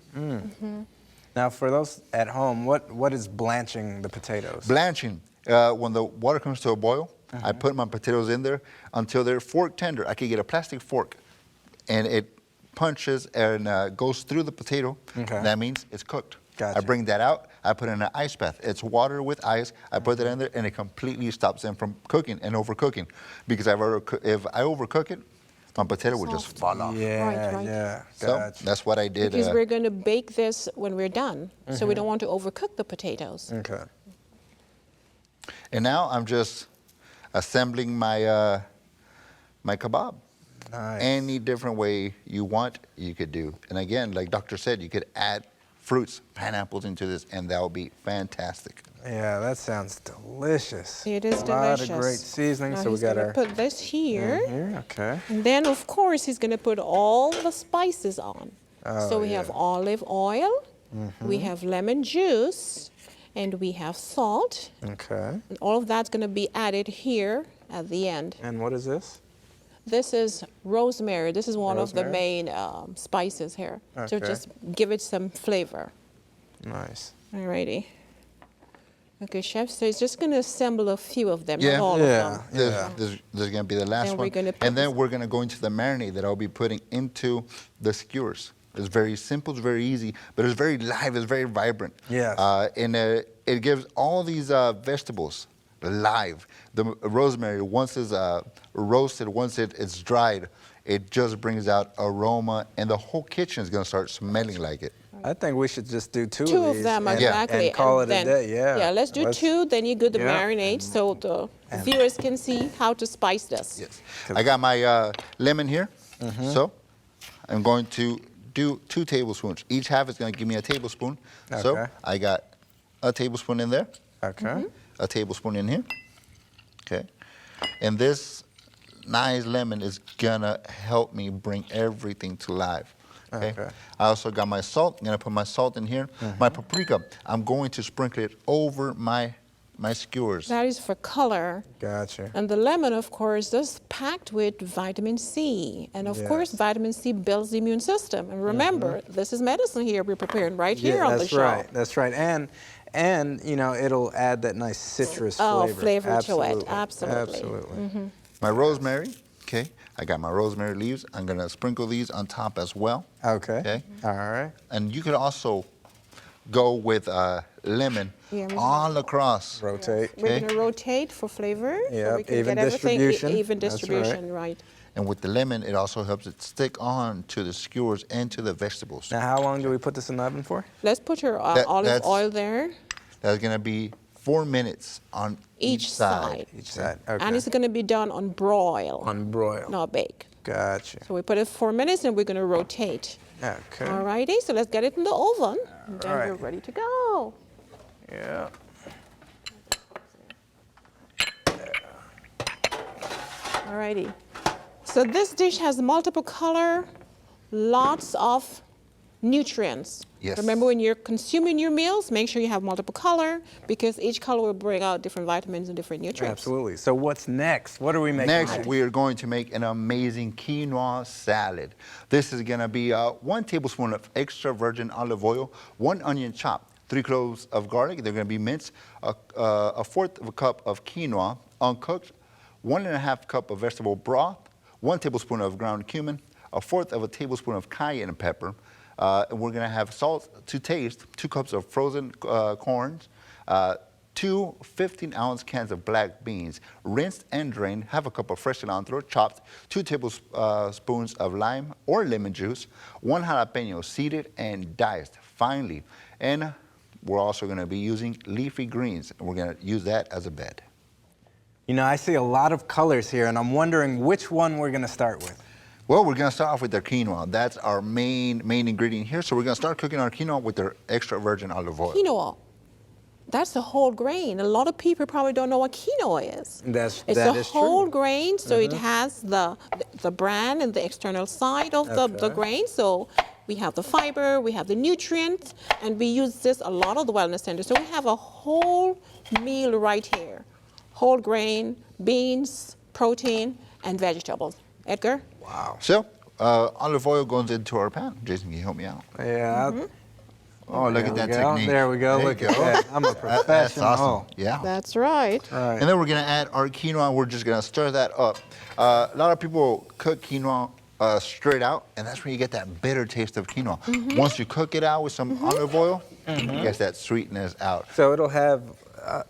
Now, for those at home, what is blanching the potatoes? Blanching, when the water comes to a boil, I put my potatoes in there until they're fork tender. I can get a plastic fork, and it punches and goes through the potato. Okay. That means it's cooked. Gotcha. I bring that out. I put it in an ice bath. It's water with ice. I put it in there, and it completely stops them from cooking and overcooking. Because if I overcook it, my potato would just fall off. Yeah, Right. yeah. So Gotcha. that's what I did. Because we're going to bake this when we're done, so we don't want to overcook the potatoes. Okay. And now I'm just assembling my my kebab. Nice. Any different way you want, you could do. And again, like Doctor said, you could add fruits, pineapples into this, and that would be fantastic. Yeah, that sounds delicious. It is a lot delicious. of great seasoning. Now So we he's got gonna our put this here. here. Okay. And then, of course, he's going to put all the spices on. So we have olive oil, we have lemon juice, and we have salt. Okay. And all of that's going to be added here at the end. And what is this? This is rosemary. This is one of the Rosemary? main spices here. To Okay. just give it some flavor. Nice. Alrighty. Okay, chef, so he's just going to assemble a few of them, not all Yeah. of them. There's going to be the last Then we're one. gonna put And then this- we're going to go into the marinade that I'll be putting into the skewers. It's very simple, it's very easy, but it's very live, it's very vibrant. Yes. And it gives all these vegetables live. The rosemary, once it's roasted, once it's dried, it just brings out aroma, and the whole kitchen is going to start smelling like it. I think we should just do two Two of of these them, and, exactly. and call and it a day. Yeah. Yeah, let's do two, then you do the Yeah. marinade so the viewers can see how to spice this. Yes. I got my lemon here, so I'm going to do 2 tablespoons. Each half is going to give me a tablespoon. So Okay. I got a tablespoon in there, Okay. a tablespoon in here. Okay. And this nice lemon is going to help me bring everything to life. Okay. Okay. I also got my salt. I'm going to put my salt in here. My paprika, I'm going to sprinkle it over my skewers. That is for color. Gotcha. And the lemon, of course, is packed with vitamin C. And of course, Yes. vitamin C builds the immune system. And remember, this is medicine here we're preparing right here on the show. That's right. That's right. And you know, it'll add that nice citrus flavor. flavor to it. Absolutely. Absolutely. Absolutely. My rosemary, okay. I got my rosemary leaves. I'm going to sprinkle these on top as well. Okay. Okay. All right. And you could also go with lemon Yeah, we- all across. Rotate. We're going to rotate for flavor. Yep, So we can even get everything distribution. even That's right. distribution, right. And with the lemon, it also helps it stick on to the skewers and to the vegetables. Now, how long do we put this in the oven for? Let's put your olive that's- oil there, That's going to be 4 minutes on each side. Each side. Okay. and it's going to be done on broil, on broil. not bake. Gotcha. So we put it 4 minutes, and we're going to rotate. Okay. Alrighty, so let's get it in the oven, and then Alright. we're ready to go. Yeah. Alrighty. So this dish has multiple color, lots of nutrients. Yes. Remember, when you're consuming your meals, make sure you have multiple color, because each color will bring out different vitamins and different nutrients. Absolutely. So what's next? What are we making? Next, we are going to make an amazing quinoa salad. This is going to be 1 tablespoon of extra virgin olive oil, 1 onion chopped, 3 cloves of garlic. They're going to be minced, a fourth of a cup of quinoa, uncooked, 1.5 cup of vegetable broth, 1 tablespoon of ground cumin, a fourth of a tablespoon of cayenne pepper. And we're going to have salt to taste, 2 cups of frozen corns, 2 15-ounce cans of black beans, rinsed and drained, half a cup of fresh cilantro, chopped, 2 tablespoons of lime or lemon juice, 1 jalapeno seeded and diced finely. And we're also going to be using leafy greens, and we're going to use that as a bed. You know, I see a lot of colors here, and I'm wondering which one we're going to start with. Well, we're going to start off with our quinoa. That's our main ingredient here. So we're going to start cooking our quinoa with our extra virgin olive oil. Quinoa, that's a whole grain. A lot of people probably don't know what quinoa is. That It's is a true. whole grain, so it has the bran and the external side of the Okay. grain. So we have the fiber, we have the nutrients, and we use this a lot of the wellness centers. So we have a whole meal right here. Whole grain, beans, protein, and vegetables. Edgar? Wow. So olive oil goes into our pan. Jason, can you help me out? Yeah. Oh, look at that technique. There we go. There Look you at go. that. I'm a professional. That's awesome. Yeah. That's right. Right. And then we're gonna add our quinoa, and we're just gonna stir that up. A lot of people cook quinoa straight out, and that's where you get that bitter taste of quinoa. Once you cook it out with some olive oil, it gets that sweetness out. So it'll have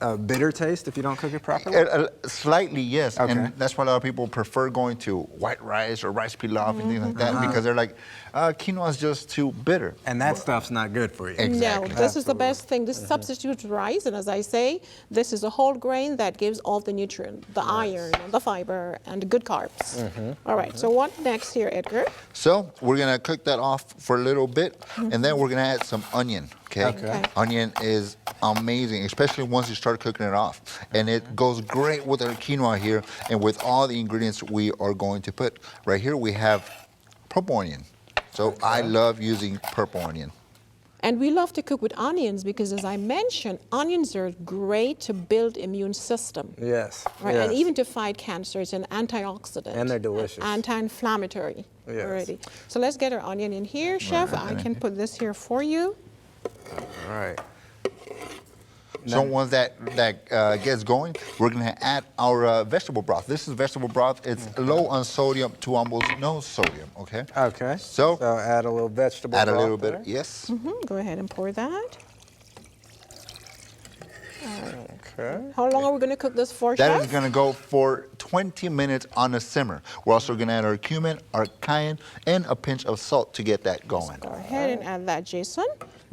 a bitter taste if you don't cook it properly? Slightly, yes. Okay. And that's why a lot of people prefer going to white rice or rice pilaf and things like that, because they're like, quinoa is just too bitter. And that stuff's not good for you. Exactly. No, this is the best thing. This substitutes rice, and as I say, this is a whole grain that gives all the nutrient, the iron, and the fiber, and the good carbs. All right, so what next here, Edgar? So we're gonna cook that off for a little bit, and then we're gonna add some onion. Okay. Onion is amazing, especially once you start cooking it off, and it goes great with our quinoa here, and with all the ingredients we are going to put. Right here we have purple onion. So I love using purple onion. And we love to cook with onions because, as I mentioned, onions are great to build immune system. Yes. Right, yes. and even to fight cancer, it's an antioxidant. And they're delicious. Anti-inflammatory Yes. already. So let's get our onion in here, Chef. I can put this here for you. All right. So once that gets going, we're gonna add our vegetable broth. This is vegetable broth. It's low on sodium to almost no sodium, okay? Okay. So add a little vegetable add a broth little there. bit, yes. Go ahead and pour that. Okay. How long are we going to cook this for, That Chef? is gonna go for 20 minutes on a simmer. We're also gonna add our cumin, our cayenne, and a pinch of salt to get that going. Go ahead and add that, Jason.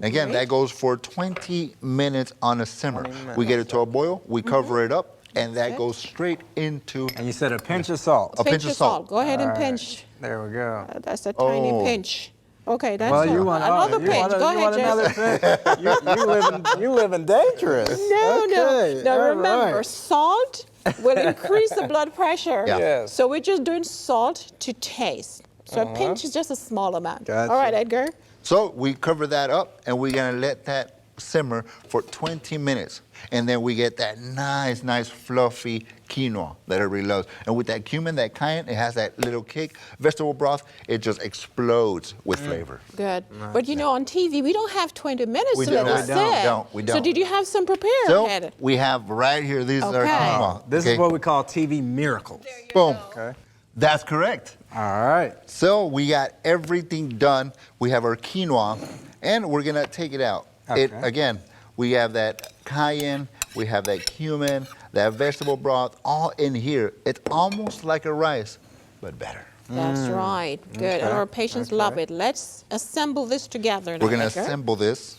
Again, that goes for 20 minutes on a simmer. We get it to a boil, we cover it up, and that goes straight into And you said a pinch of salt. a pinch of salt. Go ahead and All right. pinch. There we go. That's a tiny Oh. pinch. Okay, that's Well, all. you want another you pinch. want, Go you ahead, want another Jason. pinch? You living dangerous. No, Okay, no. Now all remember, right. salt will increase the blood pressure. Yeah. Yes. So we're just doing salt to taste. So a pinch is just a small amount. Gotcha. All right, Edgar. So we cover that up, and we're gonna let that simmer for 20 minutes. And then we get that nice fluffy quinoa that everybody loves. And with that cumin, that cayenne, it has that little kick. Vegetable broth, it just explodes with flavor. Good. But you know, on TV, we don't have 20 minutes We to let don't. it sit. We So don't. did you have some prepared? So Ed? we have right here, these are Okay. quinoa. This is what we call TV miracles. Boom. Okay. That's correct. All right. So we got everything done. We have our quinoa, and we're gonna take it out. Okay. Again, we have that cayenne, we have that cumin, that vegetable broth, all in here. It's almost like a rice, but better. That's right. Good. And our patients love it. Let's assemble this together now, We're gonna Edgar. assemble this.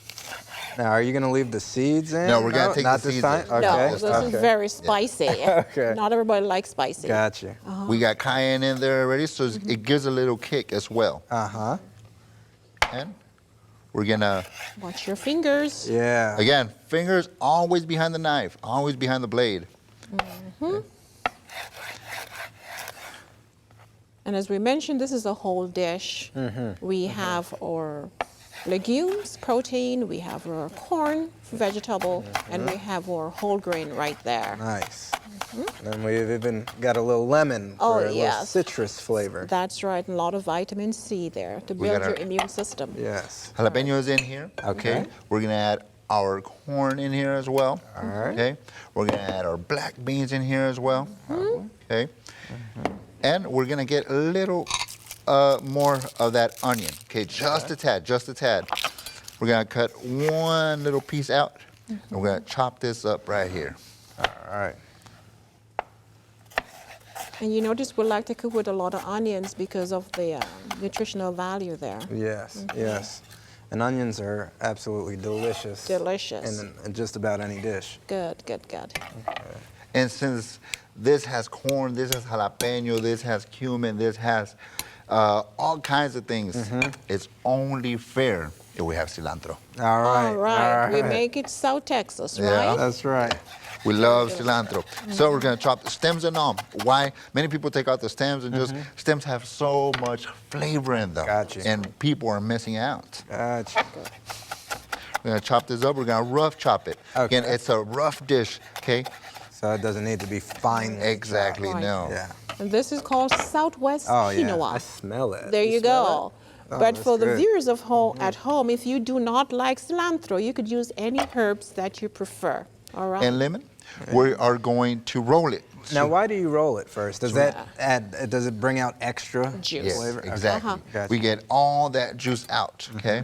Now, are you going to leave the seeds in? No, we're gonna take not the this seeds time? in. Okay. No, this okay. is very spicy. Okay. Not everybody likes spicy. Gotcha. We got cayenne in there already, so it gives a little kick as well. Uh-huh. And we're gonna, Watch your fingers. Yeah. again, fingers always behind the knife, always behind the blade. And as we mentioned, this is a whole dish. We have our legumes, protein, we have our corn, vegetable, and we have our whole grain right there. Nice. And we've even got a little lemon Oh, for a little yes. citrus flavor. That's right, and a lot of vitamin C there to We build got your our- immune system. Yes. Jalapenos in here. Okay. We're gonna add our corn in here as well. All right. Okay. We're gonna add our black beans in here as well. Okay. And we're gonna get a little more of that onion. Okay, just a tad, just a tad. We're gonna cut one little piece out, and we're gonna chop this up right here. All right. And you notice we like to cook with a lot of onions because of the nutritional value there. Yes, yes. And onions are absolutely delicious. Delicious. In just about any dish. Good, good, good. And since this has corn, this has jalapeno, this has cumin, this has all kinds of things, it's only fair if we have cilantro. All right. All right. We make it South Texas, Yeah. right? That's right. We love cilantro. So we're gonna chop the stems and all. Why? Many people take out the stems and just, stems have so much flavor in them. Gotcha. And people are missing out. Gotcha. We're gonna chop this up, we're gonna rough chop it. Okay. Again, it's a rough dish, okay? So it doesn't need to be fine. Exactly, Right. no. Yeah. And this is called Southwest Oh, yeah. quinoa. I smell it. There you smell go. it? Oh, But that's for the good. viewers of at home, if you do not like cilantro, you could use any herbs that you prefer. All right. And lemon, we are going to roll it. Now, why do you roll it first? Does that add? Does it bring out extra Juice. Yes, flavor? Okay. exactly. Gotcha. We get all that juice out, okay?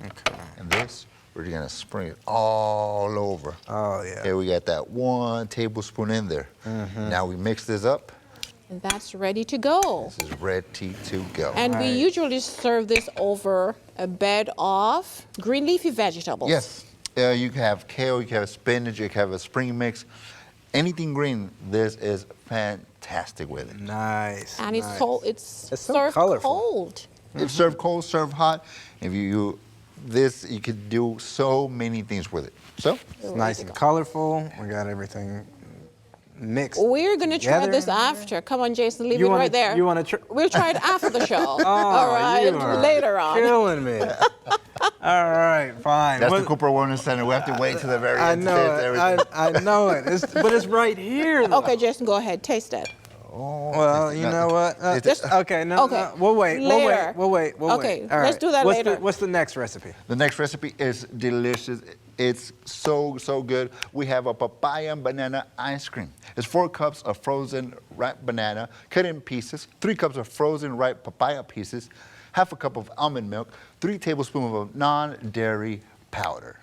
Okay. And this, we're gonna spring it all over. Oh, yeah. Okay, we got that 1 tablespoon in there. Now we mix this up. And that's ready to go. This is ready to go. And we usually serve this over a bed of green leafy vegetables. Yes, you can have kale, you can have spinach, you can have a spring mix. Anything green, this is fantastic with it. Nice. And nice. it's It's so served colorful. cold. It's served cold, served hot. If you you could do so many things with it. So, It's nice and colorful. We got everything mixed. We're going to try together. this after. Come on, Jason, leave You it wanna- right there. you wanna try- We'll try it after the show. Oh, All right, you are later on. killing me. All right, fine. that's What- the Cooper Wellness Center. We have to wait to the very I end to know taste it. everything. I know it. But it's right here. Though. Okay, Jason, go ahead. Taste it. Well, you know what? It's- Okay, no, Okay. no, we'll wait. Later. We'll wait. Okay, All let's right. do that what's later. What's the next recipe? The next recipe is delicious. It's so, so good. We have a papaya banana ice cream. It's 4 cups of frozen ripe banana cut in pieces, 3 cups of frozen ripe papaya pieces, half a cup of almond milk, 3 tablespoons of non-dairy powder.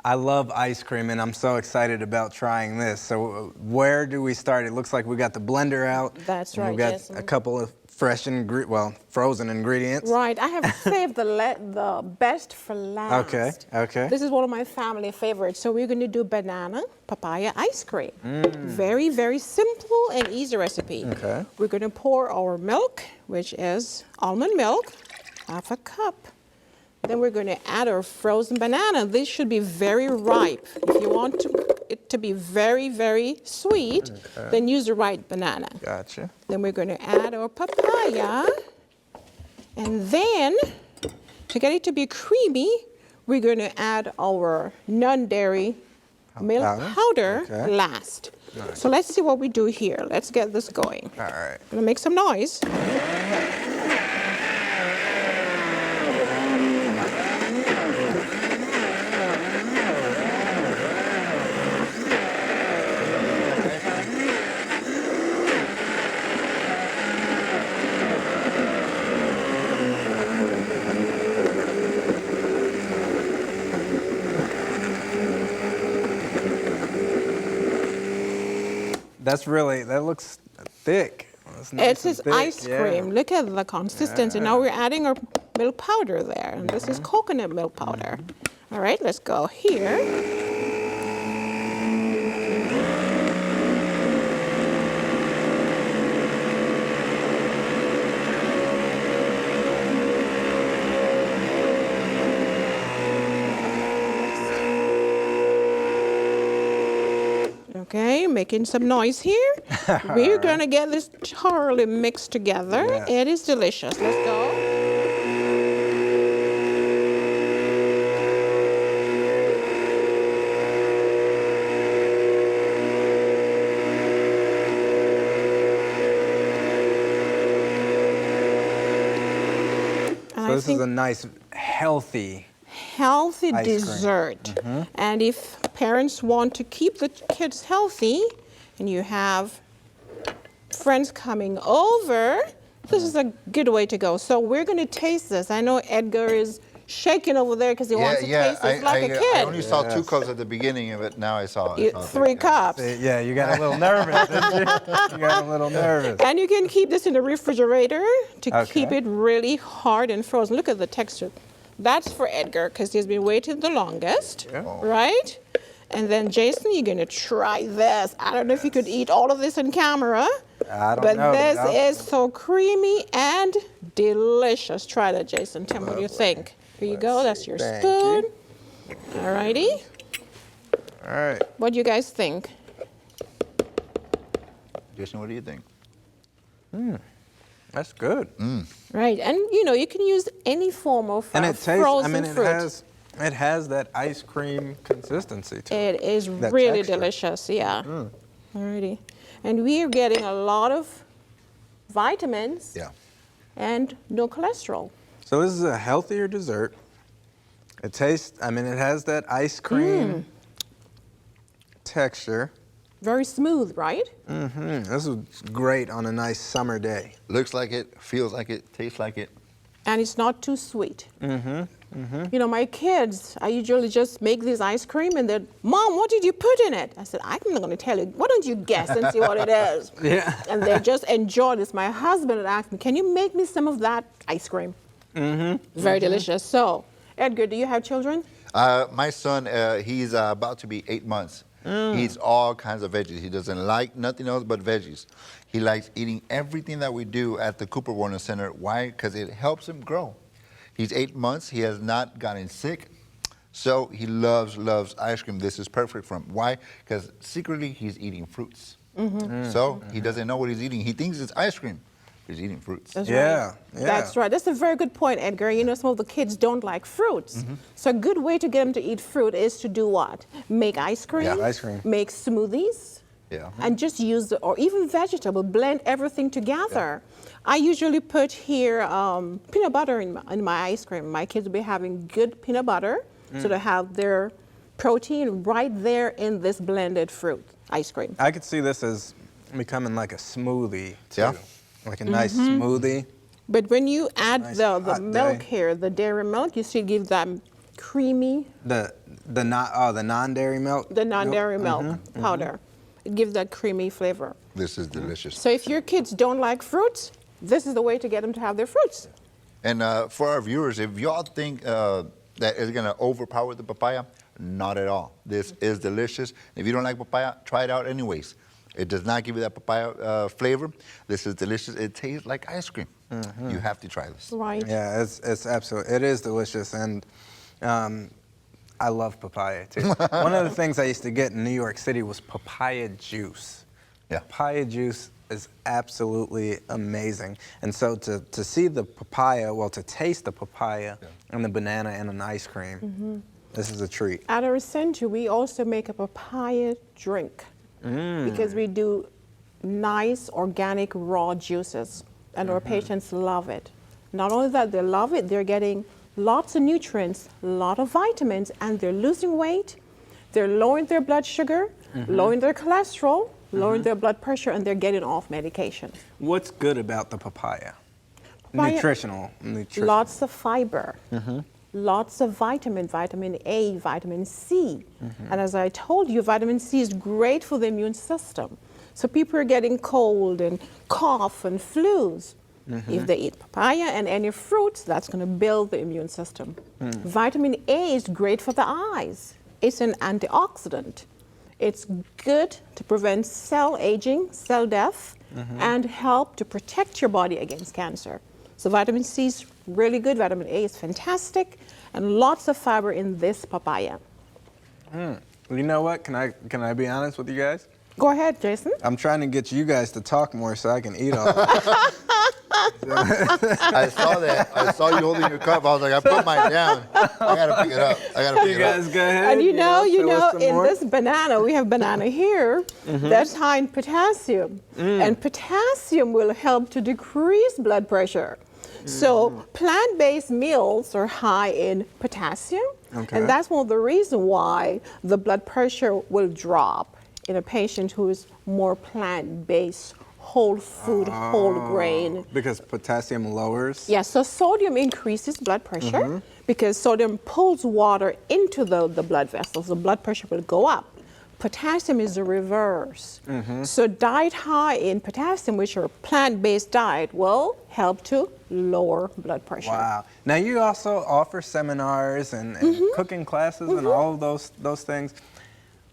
I love ice cream, and I'm so excited about trying this. So where do we start? It looks like we got the blender out. That's and right, We've got Jason. a couple of frozen ingredients. Right, I have saved the best for last. Okay, okay. This is one of my family favorites. So we're going to do banana papaya ice cream. Very, very simple and easy recipe. Okay. We're going to pour our milk, which is almond milk, half a cup. Then we're going to add our frozen banana. This should be very ripe. If you want it to be very, very sweet, then use the right banana. Gotcha. Then we're going to add our papaya. And then, to get it to be creamy, we're going to add our non-dairy milk powder Okay. last. So let's see what we do here. Let's get this going. All right. Gonna make some noise. That looks thick. That's nice It's and this thick, ice yeah. cream. Look at the consistency. Now we're adding our milk powder there. And this is coconut milk powder. All right, let's go here. Okay, making some noise here. We're gonna get this thoroughly mixed together. Yes. It is delicious. Let's go. And So I this is think a nice, healthy. healthy ice cream. dessert. And if parents want to keep the kids healthy and you have friends coming over, this is a good way to go. So we're going to taste this. I know Edgar is shaking over there because he wants to taste this like a I kid. only saw 2 cups at the beginning of it. Now I saw You- 3 cups. Yeah, you got a little nervous, didn't you? You got a little nervous. And you can keep this in the refrigerator to Okay. keep it really hard and frozen. Look at the texture. That's for Edgar because he's been waiting the longest, right? And then Jason, you're gonna try this. I don't know if you could eat all of this on camera, I don't but know. this No. is so creamy and delicious. Try that, Jason. Tell me what you think. Here you go. That's your Thank spoon. you. All righty. All right. What do you guys think? Jason, what do you think? That's good. Right, and you know you can use any form of And it tastes. frozen I mean, it fruit. has It has that ice cream consistency to it. It is That really texture. delicious, yeah. Alrighty. And we are getting a lot of vitamins Yeah. and no cholesterol. So this is a healthier dessert. It tastes, I mean, it has that ice cream texture. Very smooth, right? This is great on a nice summer day. Looks like it, feels like it, tastes like it. And it's not too sweet. You know, my kids, I usually just make this ice cream and they're, Mom, what did you put in it? I said, I'm not going to tell you. Why don't you guess and see what it is? Yeah. And they just enjoy this. My husband would ask me, can you make me some of that ice cream? Very delicious. So, Edgar, do you have children? My son, he's about to be 8 months. He eats all kinds of veggies. He doesn't like nothing else but veggies. He likes eating everything that we do at the Cooper Wellness Center. Why? Because it helps him grow. He's 8 months. He has not gotten sick. So he loves ice cream. This is perfect for him. Why? Because secretly he's eating fruits. So he doesn't know what he's eating. He thinks it's ice cream. He's eating fruits. That's Yeah, right. yeah. That's right. That's a very good point, Edgar. You know, some of the kids don't like fruits. So a good way to get them to eat fruit is to do what? Make ice cream. Yeah, ice cream. Make smoothies. Yeah. And just use, or even vegetable, blend everything together. I usually put here peanut butter in my ice cream. My kids will be having good peanut butter, so they have their protein right there in this blended fruit ice cream. I could see this as becoming like a smoothie, too. Yeah. Like a nice smoothie. But when you add Nice the hot milk day. here, the dairy milk, you still give that creamy, The non-dairy milk. the non-dairy milk powder. It gives that creamy flavor. This is delicious. So if your kids don't like fruits, this is the way to get them to have their fruits. And for our viewers, if y'all think that it's going to overpower the papaya, not at all. This is delicious. If you don't like papaya, try it out anyways. It does not give you that papaya flavor. This is delicious. It tastes like ice cream. You have to try this. Right. Yeah, it's absolutely, it is delicious, and I love papaya too. One of the things I used to get in New York City was papaya juice. Yeah. Papaya juice is absolutely amazing, and so to see the papaya, well, to taste the papaya and the banana in an ice cream, this is a treat. At our center, we also make a papaya drink because we do nice organic raw juices, and our patients love it. Not only that, they love it, they're getting lots of nutrients, a lot of vitamins, and they're losing weight, they're lowering their blood sugar, lowering their cholesterol, lowering their blood pressure, and they're getting off medication. What's good about the papaya? Papaya- Nutritional. Lots of fiber, lots of vitamin A, vitamin C. And as I told you, vitamin C is great for the immune system. So people are getting cold and cough and flus. If they eat papaya and any fruits, that's going to build the immune system. Vitamin A is great for the eyes. It's an antioxidant. It's good to prevent cell aging, cell death, and help to protect your body against cancer. So vitamin C is really good. Vitamin A is fantastic, and lots of fiber in this papaya. You know what? Can I be honest with you guys? Go ahead, Jason. I'm trying to get you guys to talk more so I can eat all of it. I saw that. I saw you holding your cup. I was like, I put mine down. I gotta pick it up. I gotta pick You it up. guys go ahead. And you know, tell us some in more. this banana, we have banana here, that's high in potassium. And potassium will help to decrease blood pressure. So plant-based meals are high in potassium, Okay. and that's one of the reasons why the blood pressure will drop in a patient who is more plant-based, whole food, whole grain. Because potassium lowers? Yeah, so sodium increases blood pressure because sodium pulls water into the blood vessels. The blood pressure will go up. Potassium is the reverse. So diet high in potassium, which are plant-based diet, will help to lower blood pressure. Wow. Now you also offer seminars and cooking classes and all of those things.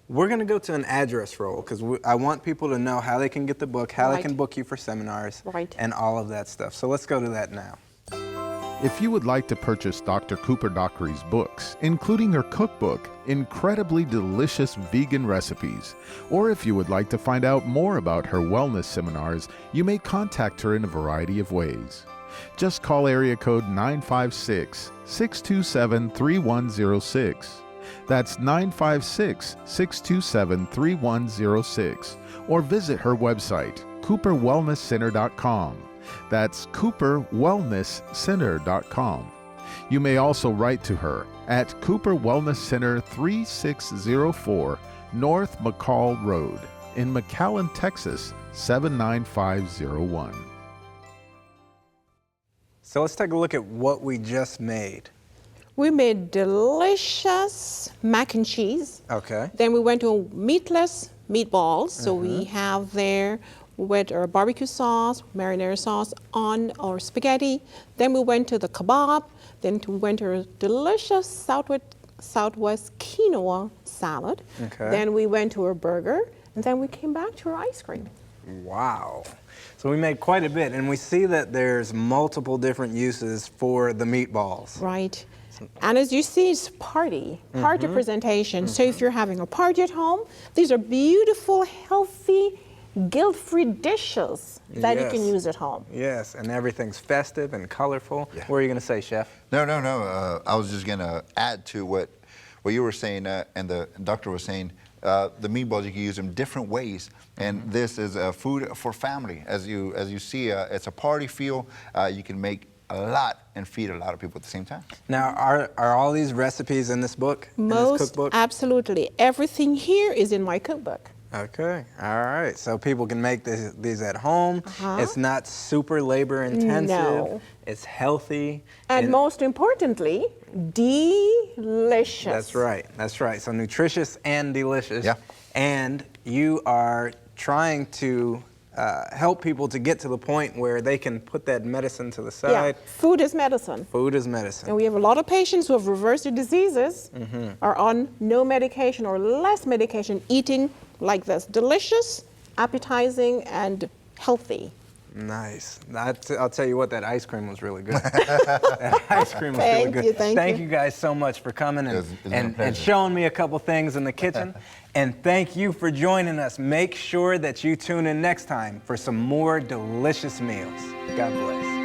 We're going to go to an address roll because I want people to know how they can get the book, how they Right. can book you for seminars, Right. and all of that stuff. So let's go to that now. If you would like to purchase Dr. Cooper-Dockery's books, including her cookbook, Incredibly Delicious Vegan Recipes, or if you would like to find out more about her wellness seminars, you may contact her in a variety of ways. Just call area code 956-627-3106. That's 956-627-3106. Or visit her website, cooperwellnesscenter.com. That's cooperwellnesscenter.com. You may also write to her at Cooper Wellness Center 3604 North McCall Road in McAllen, Texas 79501. So let's take a look at what we just made. We made delicious mac and cheese. Okay. Then we went to meatless meatballs. So we have there with our barbecue sauce, marinara sauce on our spaghetti. Then we went to the kebab. Then we went to our delicious Southwest quinoa salad. Okay. Then we went to our burger. And then we came back to our ice cream. Wow. So we made quite a bit, and we see that there's multiple different uses for the meatballs. Right. And as you see, it's party presentation. So if you're having a party at home, these are beautiful, healthy, guilt-free dishes that you can Yes. use at home. Yes, and everything's festive and colorful. What are you going to say, Chef? No. I was just gonna add to what you were saying, and the doctor was saying. The meatballs, you can use them different ways, and this is food for family. As you see, it's a party feel. You can make a lot and feed a lot of people at the same time. Now, are all these recipes in this book? In this Most cookbook? absolutely. Everything here is in my cookbook. Okay, all right. So people can make these at home. Uh-huh. It's not super labor intensive. No. It's healthy. And most importantly, delicious. That's right. That's right. So nutritious and delicious. Yeah. And you are trying to help people to get to the point where they can put that medicine to the Yeah, side. food is medicine. Food is medicine. And we have a lot of patients who have reversed their diseases, are on no medication or less medication, eating like this. Delicious, appetizing, and healthy. Nice. I'll tell you what, that ice cream was really good. That ice cream was really good. Thank you. You guys so much for coming It's been a and pleasure. showing me a couple things in the kitchen. And thank you for joining us. Make sure that you tune in next time for some more delicious meals. God bless.